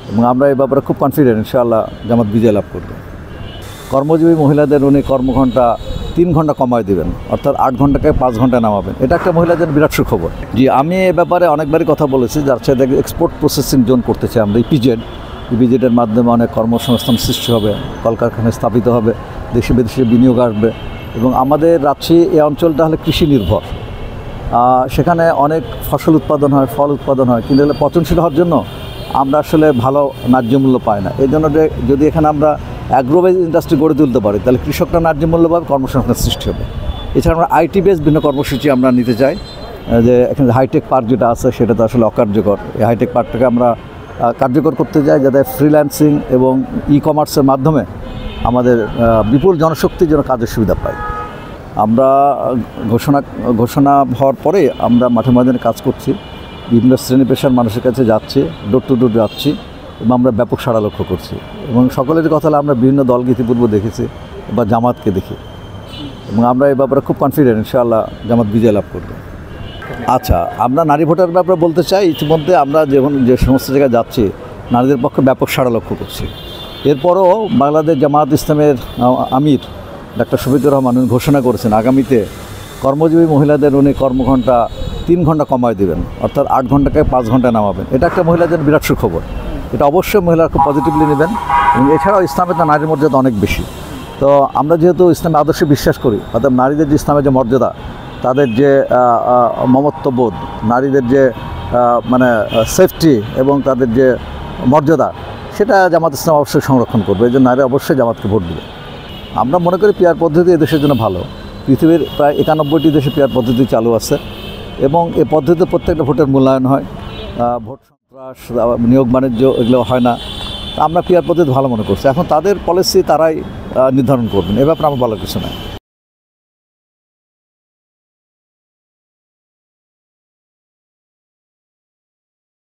এবং আমরা এই ব্যাপারে খুব কনফিডেন্ট ইনশাআল্লাহ জামাত বিজয় লাভ করবে। কর্মজীবী মহিলাদের উনি কর্মঘণ্টা 3 ঘন্টা কমায় দেবেন, অর্থাৎ 8 ঘন্টাকে 5 ঘন্টায় নামাবেন। এটা একটা মহিলাদের বিরাট সুখবর। জি, আমি এ ব্যাপারে অনেকবারই কথা বলেছি, যার সাথে এক্সপোর্ট প্রসেসিং জোন করতে চাই আমরা। ইপিজেডের মাধ্যমে অনেক কর্মসংস্থান সৃষ্টি হবে, কলকারখানা স্থাপিত হবে, দেশে বিদেশে বিনিয়োগ আসবে। এবং আমাদের রাজশাহী এই অঞ্চলটা হলে কৃষি নির্ভর, সেখানে অনেক ফসল উৎপাদন হয়, ফল উৎপাদন হয়, কিন্তু এগুলো পচনশীল হওয়ার জন্য আমরা আসলে ভালো ন্যায্য মূল্য পাই না। এই জন্য যদি এখানে আমরা অ্যাগ্রোবেজ ইন্ডাস্ট্রি গড়ে তুলতে পারি, তাহলে কৃষকরা ন্যায্য মূল্য পাবে, কর্মসংস্থান সৃষ্টি হবে। এছাড়া আমরা আইটি বেস বিভিন্ন কর্মসূচি আমরা নিতে চাই, যে এখানে হাইটেক পার্ক যেটা আছে সেটা তো আসলে অকার্যকর। এই হাইটেক পার্কটাকে আমরা কার্যকর করতে চাই, যাতে ফ্রিল্যান্সিং এবং ই কমার্সের মাধ্যমে আমাদের বিপুল জনশক্তি যেন কাজের সুবিধা পায়। আমরা ঘোষণা হওয়ার পরে আমরা মাঠে ময়দানে কাজ করছি, বিভিন্ন শ্রেণী পেশার মানুষের কাছে যাচ্ছি, ডোর টু ডোর যাচ্ছি, এবং আমরা ব্যাপক সাড়া লক্ষ্য করছি। এবং সকলের কথা হলে আমরা বিভিন্ন দলকে ইতিপূর্বে দেখেছি বা জামাতকে দেখি, এবং আমরা এই ব্যাপারে খুব কনফিডেন্ট ইনশাআল্লাহ জামাত বিজয় লাভ করবে। আচ্ছা, আমরা নারী ভোটার ব্যাপারে বলতে চাই, ইতিমধ্যে আমরা যে সমস্ত জায়গায় যাচ্ছি নারীদের পক্ষে ব্যাপক সাড়া লক্ষ্য করছি। এরপরও বাংলাদেশ জামাত ইসলামের আমির ডাক্তার শফিকুর রহমান উনি ঘোষণা করেছেন আগামীতে কর্মজীবী মহিলাদের উনি কর্মঘণ্টা 3 ঘন্টা কমায় দেবেন, অর্থাৎ 8 ঘন্টাকে 5 ঘন্টায় নামাবেন। এটা একটা মহিলাদের বিরাট সুখবর। এটা অবশ্যই মহিলারা খুব পজিটিভলি নেবেন। এবং এছাড়াও ইসলামের তো নারীর মর্যাদা অনেক বেশি। তো আমরা যেহেতু ইসলামের আদর্শে বিশ্বাস করি, অর্থাৎ নারীদের যে ইসলামের যে মর্যাদা, তাদের যে মমত্ববোধ, নারীদের যে সেফটি এবং তাদের যে মর্যাদা, সেটা জামাত ইসলাম অবশ্যই সংরক্ষণ করবে। এই জন্য নারী অবশ্যই জামাতকে ভোট দেবে। আমরা মনে করি পিআর পদ্ধতি এদেশের জন্য ভালো। পৃথিবীর প্রায় 91টি দেশে পিআর পদ্ধতি চালু আছে, এবং এই পদ্ধতিতে প্রত্যেকটা ভোটের মূল্যায়ন হয়। ভোট সন্ত্রাস, নিয়োগ বাণিজ্য এগুলো হয় না। আমরা পিআর পদ্ধতি ভালো মনে করছি। এখন তাদের পলিসি তারাই নির্ধারণ করবেন, এ ব্যাপারে আমার বলার কিছু নাই।